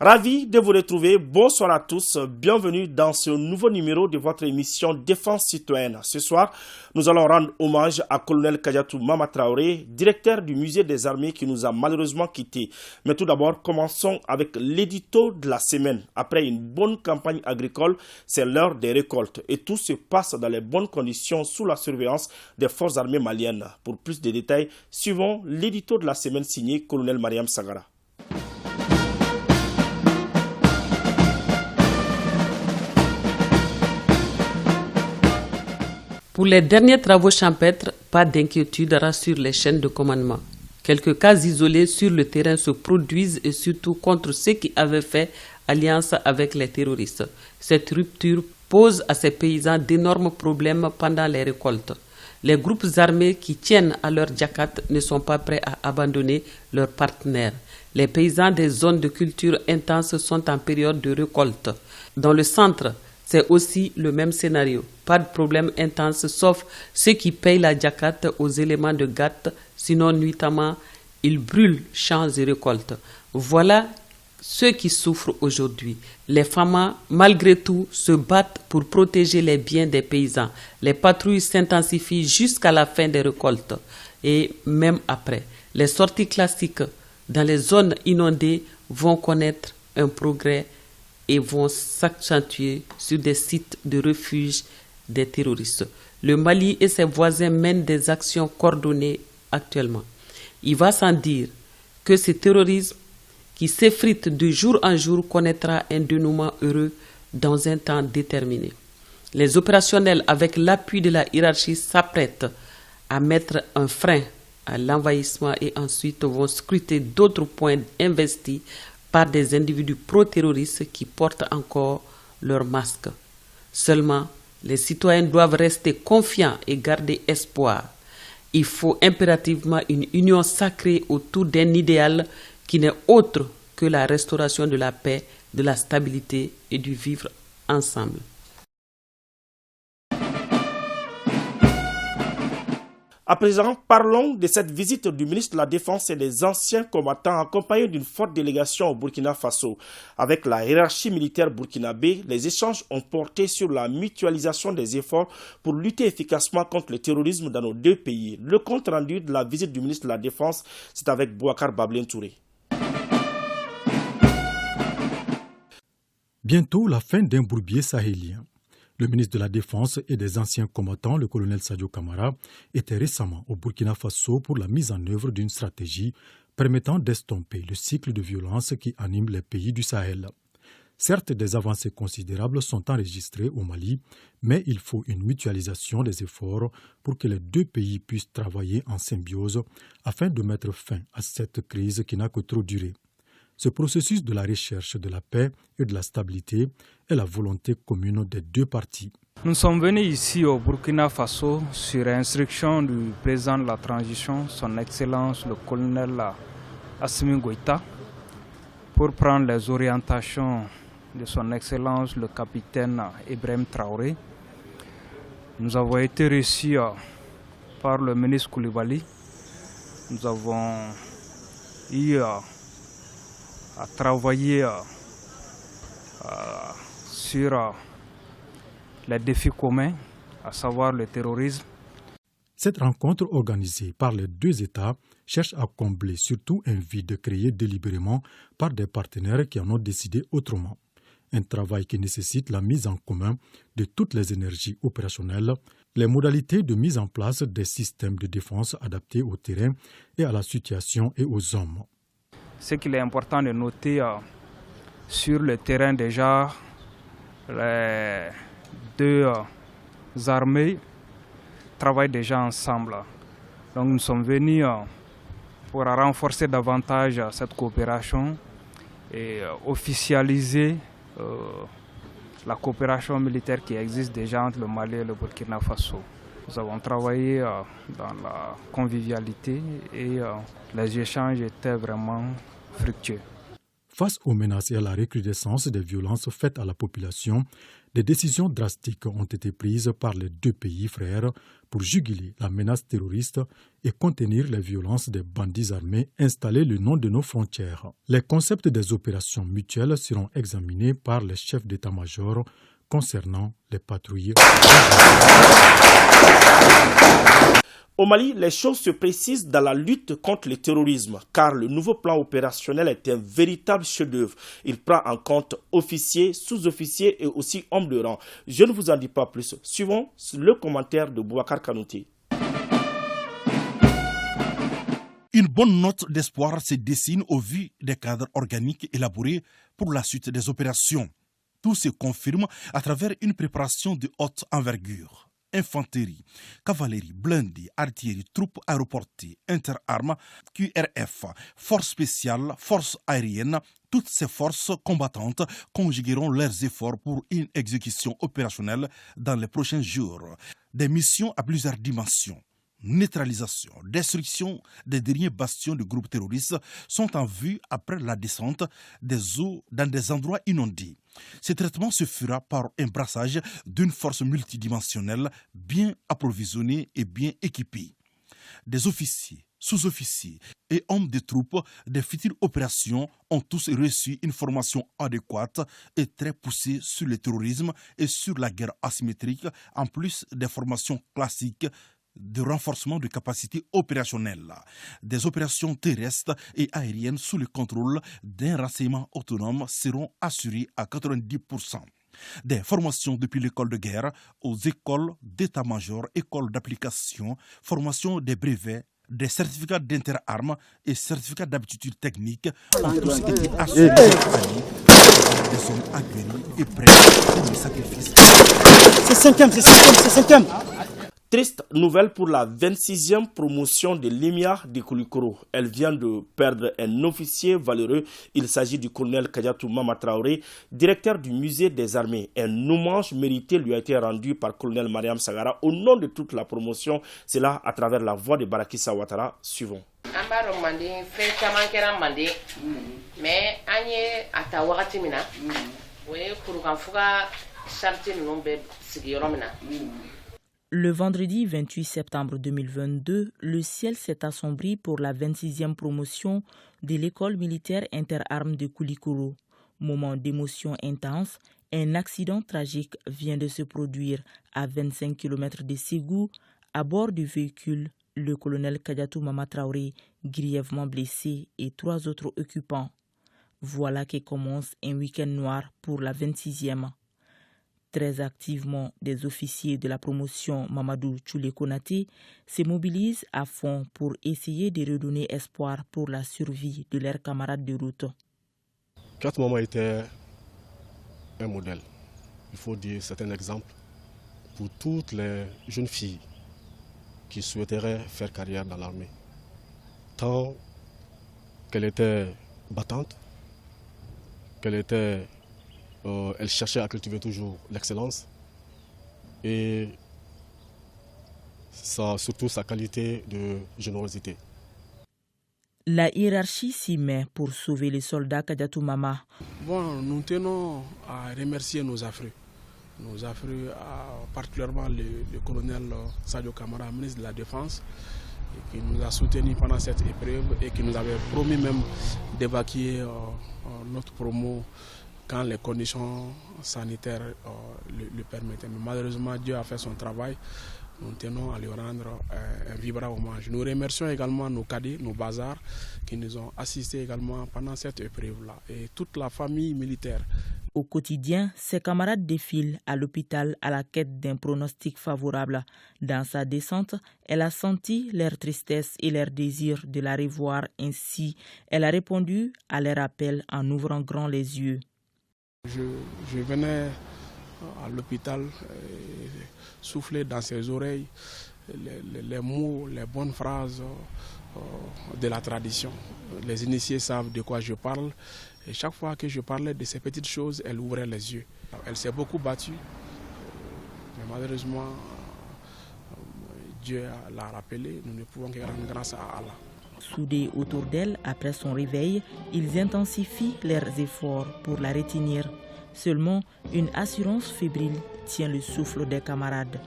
Ravi de vous retrouver, bonsoir à tous, bienvenue dans ce nouveau numéro de votre émission Défense citoyenne. Ce soir, nous allons rendre hommage à Colonel Kadiatou Mama Traoré, directeur du musée des armées qui nous a malheureusement quittés. Mais tout d'abord, commençons avec l'édito de la semaine. Après une bonne campagne agricole, c'est l'heure des récoltes et tout se passe dans les bonnes conditions sous la surveillance des forces armées maliennes. Pour plus de détails, suivons l'édito de la semaine signé Colonel Mariam Sagara. Pour les derniers travaux champêtres, pas d'inquiétude, rassure les chaînes de commandement. Quelques cas isolés sur le terrain se produisent et surtout contre ceux qui avaient fait alliance avec les terroristes. Cette rupture pose à ces paysans d'énormes problèmes pendant les récoltes. Les groupes armés qui tiennent à leur djakat ne sont pas prêts à abandonner leurs partenaires. Les paysans des zones de culture intense sont en période de récolte. Dans le centre, c'est aussi le même scénario. Pas de problème intense, sauf ceux qui payent la djakat aux éléments de GATT, sinon nuitamment, ils brûlent champs et récoltes. Voilà ceux qui souffrent aujourd'hui. Les FAMA, malgré tout, se battent pour protéger les biens des paysans. Les patrouilles s'intensifient jusqu'à la fin des récoltes et même après. Les sorties classiques dans les zones inondées vont connaître un progrès et vont s'accentuer sur des sites de refuge des terroristes. Le Mali et ses voisins mènent des actions coordonnées actuellement. Il va sans dire que ce terrorisme qui s'effrite de jour en jour connaîtra un dénouement heureux dans un temps déterminé. Les opérationnels, avec l'appui de la hiérarchie, s'apprêtent à mettre un frein à l'envahissement et ensuite vont scruter d'autres points investis par des individus pro-terroristes qui portent encore leur masque. Seulement, les citoyens doivent rester confiants et garder espoir. Il faut impérativement une union sacrée autour d'un idéal qui n'est autre que la restauration de la paix, de la stabilité et du vivre ensemble. À présent, parlons de cette visite du ministre de la Défense et des anciens combattants accompagnés d'une forte délégation au Burkina Faso. Avec la hiérarchie militaire burkinabé, les échanges ont porté sur la mutualisation des efforts pour lutter efficacement contre le terrorisme dans nos deux pays. Le compte rendu de la visite du ministre de la Défense, c'est avec Bouakar Bablin Touré. Bientôt la fin d'un bourbier sahélien. Le ministre de la Défense et des anciens combattants, le colonel Sadio Kamara, était récemment au Burkina Faso pour la mise en œuvre d'une stratégie permettant d'estomper le cycle de violence qui anime les pays du Sahel. Certes, des avancées considérables sont enregistrées au Mali, mais il faut une mutualisation des efforts pour que les deux pays puissent travailler en symbiose afin de mettre fin à cette crise qui n'a que trop duré. Ce processus de la recherche de la paix et de la stabilité est la volonté commune des deux parties. Nous sommes venus ici au Burkina Faso sur instruction du président de la transition, son Excellence le colonel Assimi Goïta, pour prendre les orientations de son Excellence le capitaine Ibrahim Traoré. Nous avons été reçus par le ministre Koulibaly. Nous avons eu à travailler sur les défis communs, à savoir le terrorisme. Cette rencontre organisée par les deux États cherche à combler surtout un vide créé délibérément par des partenaires qui en ont décidé autrement. Un travail qui nécessite la mise en commun de toutes les énergies opérationnelles, les modalités de mise en place des systèmes de défense adaptés au terrain et à la situation et aux hommes. Ce qu'il est important de noter sur le terrain déjà, les deux armées travaillent déjà ensemble. Donc nous sommes venus pour renforcer davantage cette coopération et officialiser la coopération militaire qui existe déjà entre le Mali et le Burkina Faso. Nous avons travaillé dans la convivialité et les échanges étaient vraiment fructueux. Face aux menaces et à la recrudescence des violences faites à la population, des décisions drastiques ont été prises par les deux pays frères pour juguler la menace terroriste et contenir les violences des bandits armés installés le long de nos frontières. Les concepts des opérations mutuelles seront examinés par les chefs d'état-major concernant les patrouilles. Au Mali, les choses se précisent dans la lutte contre le terrorisme, car le nouveau plan opérationnel est un véritable chef-d'œuvre. Il prend en compte officiers, sous-officiers et aussi hommes de rang. Je ne vous en dis pas plus. Suivons le commentaire de Boubacar Kanouté. Une bonne note d'espoir se dessine au vu des cadres organiques élaborés pour la suite des opérations. Tout se confirme à travers une préparation de haute envergure. Infanterie, cavalerie, blindés, artillerie, troupes aéroportées, interarmes, QRF, forces spéciales, forces aériennes, toutes ces forces combattantes conjugueront leurs efforts pour une exécution opérationnelle dans les prochains jours. Des missions à plusieurs dimensions. Neutralisation, destruction des derniers bastions du groupe terroriste sont en vue après la descente des eaux dans des endroits inondés. Ce traitement se fera par un brassage d'une force multidimensionnelle bien approvisionnée et bien équipée. Des officiers, sous-officiers et hommes de troupes des futures opérations ont tous reçu une formation adéquate et très poussée sur le terrorisme et sur la guerre asymétrique, en plus des formations classiques de renforcement de capacités opérationnelles, des opérations terrestres et aériennes sous le contrôle d'un renseignement autonome seront assurées à 90%. Des formations depuis l'école de guerre aux écoles d'état-major, écoles d'application, formation des brevets, des certificats d'interarmes et certificats d'aptitude technique ont tous été assurés des hommes aguerris et prêts pour le sacrifice. C'est cinquième. Triste nouvelle pour la 26e promotion de l'IMIA de Koulikoro. Elle vient de perdre un officier valeureux. Il s'agit du colonel Kadiatou Mama Traoré, directeur du musée des armées. Un hommage mérité lui a été rendu par colonel Mariam Sagara au nom de toute la promotion. C'est là à travers la voix de Barakissa Ouattara. Suivons. Le vendredi 28 septembre 2022, le ciel s'est assombri pour la 26e promotion de l'école militaire interarmes de Koulikoro. Moment d'émotion intense, un accident tragique vient de se produire à 25 km de Ségou. À bord du véhicule, le colonel Kadiatou Mama Traoré, grièvement blessé, et 3 autres occupants. Voilà que commence un week-end noir pour la 26e. Très activement, des officiers de la promotion Mamadou Tchoulé Konaté se mobilisent à fond pour essayer de redonner espoir pour la survie de leurs camarades de route. Kadiatou Mama était un modèle. Il faut dire, c'est un exemple pour toutes les jeunes filles qui souhaiteraient faire carrière dans l'armée. Tant qu'elle était battante, elle cherchait à cultiver toujours l'excellence et surtout sa qualité de générosité. La hiérarchie s'y met pour sauver les soldats Kadiatou Mama. Bon, nous tenons à remercier nos affreux, particulièrement le colonel Sadio Kamara, ministre de la Défense, qui nous a soutenus pendant cette épreuve et qui nous avait promis même d'évacuer notre promo quand les conditions sanitaires le permettaient. Mais malheureusement, Dieu a fait son travail. Nous tenons à lui rendre un vibrant hommage. Nous remercions également nos cadets, nos bazars, qui nous ont assistés également pendant cette épreuve-là, et toute la famille militaire. Au quotidien, ses camarades défilent à l'hôpital à la quête d'un pronostic favorable. Dans sa descente, elle a senti leur tristesse et leur désir de la revoir. Ainsi, elle a répondu à leur appel en ouvrant grand les yeux. Je venais à l'hôpital souffler dans ses oreilles les mots, les bonnes phrases de la tradition. Les initiés savent de quoi je parle. Et chaque fois que je parlais de ces petites choses, elle ouvrait les yeux. Elle s'est beaucoup battue, mais malheureusement, Dieu l'a rappelé. Nous ne pouvons que rendre grâce à Allah. Soudés autour d'elle après son réveil, ils intensifient leurs efforts pour la retenir. Seulement, une assurance fébrile tient le souffle des camarades.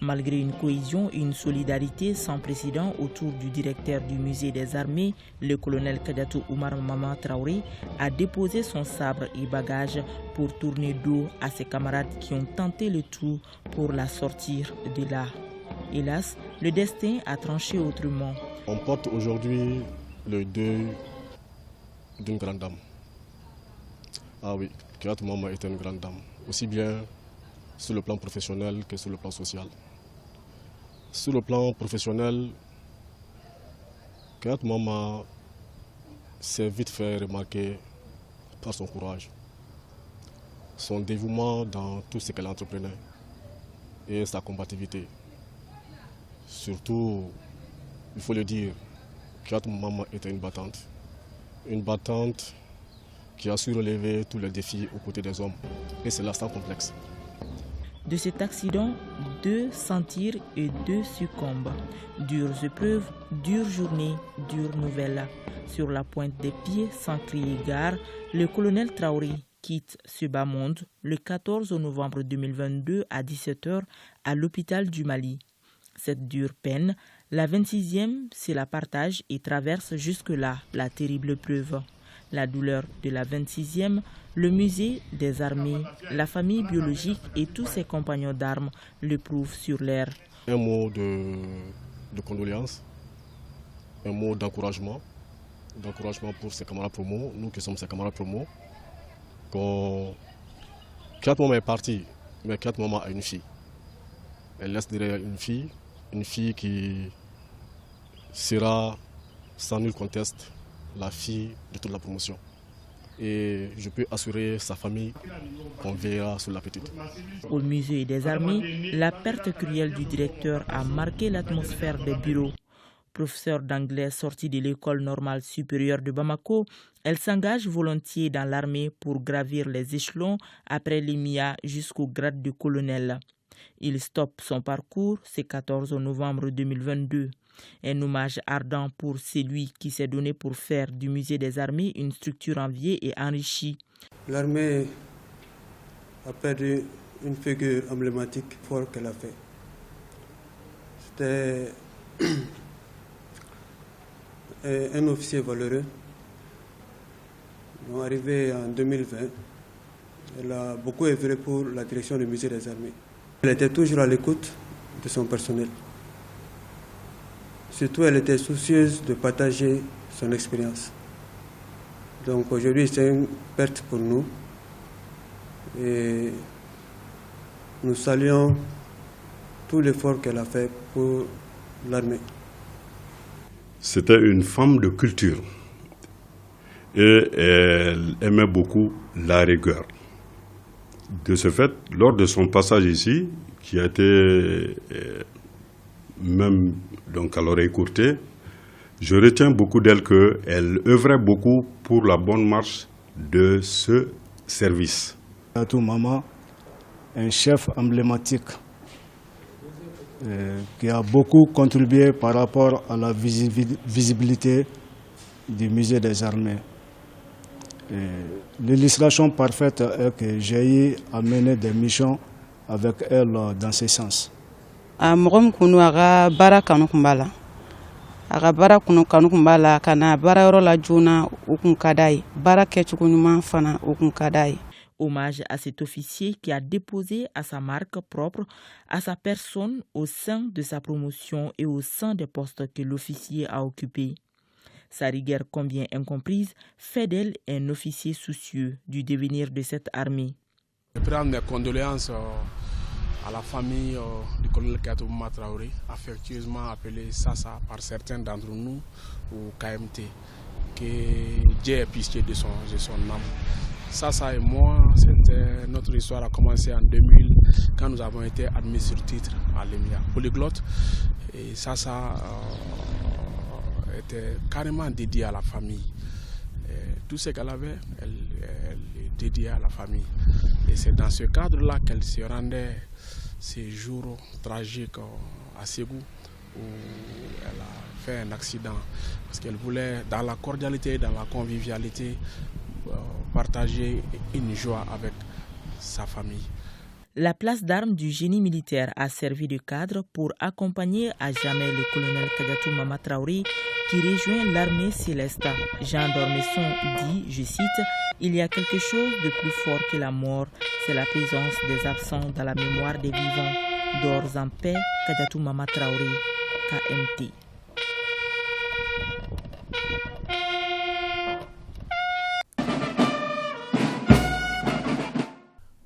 Malgré une cohésion et une solidarité sans précédent autour du directeur du musée des armées, le colonel Kadiatou Oumar Mama Traoré a déposé son sabre et bagages pour tourner dos à ses camarades qui ont tenté le tout pour la sortir de là. Hélas, le destin a tranché autrement. On porte aujourd'hui le deuil d'une grande dame. Ah oui, Kadiatou Mama était une grande dame, aussi bien sur le plan professionnel que sur le plan social. Sur le plan professionnel, Kadiatou Mama s'est vite fait remarquer par son courage, son dévouement dans tout ce qu'elle entreprenait et sa combativité. Surtout, il faut le dire, Kadiatou Mama était une battante qui a su relever tous les défis aux côtés des hommes, et cela sans complexe. De cet accident, 2 s'en-tirent et 2 succombent. Dures épreuves, dures journées, dures nouvelles. Sur la pointe des pieds, sans crier gare, le colonel Traoré quitte ce bas monde le 14 novembre 2022 à 17h à l'hôpital du Mali. Cette dure peine, la 26e, c'est la partage et traverse jusque-là la terrible preuve. La douleur de la 26e, le musée des armées, la famille biologique et tous ses compagnons d'armes le prouvent sur l'air. Un mot de condoléance, un mot d'encouragement pour ses camarades promo, nous qui sommes ses camarades promo. Kadiatou Mama est partie, mais Kadiatou Mama a une fille. Elle laisse derrière une fille qui sera sans nul conteste la fille de toute la promotion. Et je peux assurer sa famille qu'on veillera sur la petite. Au musée des armées, la perte cruelle du directeur a marqué l'atmosphère des bureaux. Professeure d'anglais sortie de l'école normale supérieure de Bamako, elle s'engage volontiers dans l'armée pour gravir les échelons après l'EMIA jusqu'au grade de colonel. Il stoppe son parcours ce 14 novembre 2022. Un hommage ardent pour celui qui s'est donné pour faire du musée des armées une structure enviée et enrichie. L'armée a perdu une figure emblématique forte qu'elle a fait. C'était un officier valeureux. Arrivé en 2020, elle a beaucoup œuvré pour la direction du musée des armées. Elle était toujours à l'écoute de son personnel. Surtout, elle était soucieuse de partager son expérience. Donc aujourd'hui, c'est une perte pour nous. Et nous saluons tout l'effort qu'elle a fait pour l'armée. C'était une femme de culture et elle aimait beaucoup la rigueur. De ce fait, lors de son passage ici, qui a été même donc à l'oreille courtée, je retiens beaucoup d'elle qu'elle œuvrait beaucoup pour la bonne marche de ce service. Kadiatou Mama, un chef emblématique qui a beaucoup contribué par rapport à la visibilité du musée des armées. L'illustration parfaite est que j'ai eu à mener des missions avec elle dans ce sens. Mɔgɔ kunu aga baara kanu kun b'a la a ka baara kanu kun b'a la ka na baara yɔrɔ la joona o kun ka d'a ye baara kɛcogo ɲuman fana o kun ka d'a ye. Hommage à cet officier qui a déposé à sa marque propre, à sa personne au sein de sa promotion et au sein des postes que l'officier a occupés. Sa rigueur combien incomprise fait d'elle un officier soucieux du devenir de cette armée. Je prends mes condoléances à la famille du colonel Kadiatou Mama Traoré, affectueusement appelé Sasa par certains d'entre nous, ou KMT, que Dieu ait pitié de son âme. Sasa et moi, notre histoire a commencé en 2000 quand nous avons été admis sur titre à l'EMIA polyglotte. Et Sasa était carrément dédiée à la famille. Tout ce qu'elle avait, elle est dédiée à la famille. Et c'est dans ce cadre-là qu'elle se rendait ces jours tragiques à Ségou où elle a fait un accident parce qu'elle voulait, dans la cordialité, dans la convivialité, partager une joie avec sa famille. La place d'armes du génie militaire a servi de cadre pour accompagner à jamais le colonel Kadiatou Mama Traoré qui rejoint l'armée céleste. Jean Dormesson dit, je cite, « Il y a quelque chose de plus fort que la mort, c'est la présence des absents dans la mémoire des vivants. Dors en paix, Kadiatou Mama Traoré, KMT. »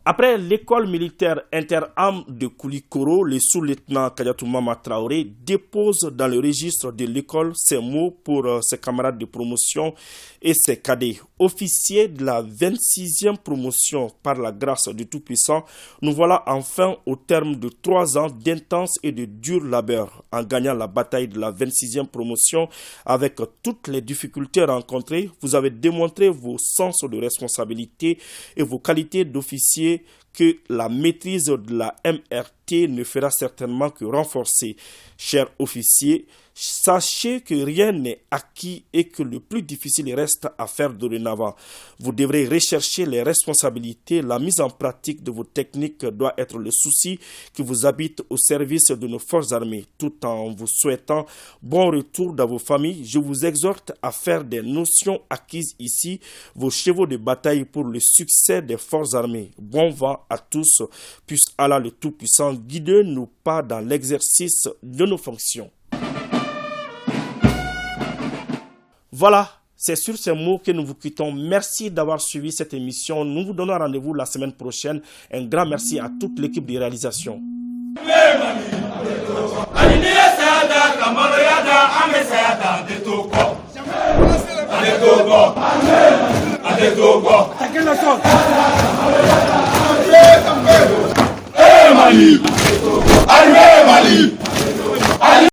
Après l'école militaire interarmes de Koulikoro, le sous-lieutenant Kadiatou Mama Traoré dépose dans le registre de l'école ses mots pour ses camarades de promotion et ses cadets. Officier de la 26e promotion par la grâce du Tout-Puissant, nous voilà enfin au terme de 3 ans d'intense et de dur labeur. En gagnant la bataille de la 26e promotion avec toutes les difficultés rencontrées, vous avez démontré vos sens de responsabilité et vos qualités d'officier que la maîtrise de la MRT ne fera certainement que renforcer. Chers officiers, sachez que rien n'est acquis et que le plus difficile reste à faire dorénavant. Vous devrez rechercher les responsabilités. La mise en pratique de vos techniques doit être le souci qui vous habite au service de nos forces armées. Tout en vous souhaitant bon retour dans vos familles, je vous exhorte à faire des notions acquises ici vos chevaux de bataille pour le succès des forces armées. Bon vent à tous, puisse Allah le Tout-Puissant guider nos pas dans l'exercice de nos fonctions. Voilà, c'est sur ces mots que nous vous quittons. Merci d'avoir suivi cette émission. Nous vous donnons rendez-vous la semaine prochaine. Un grand merci à toute l'équipe de réalisation. Mali.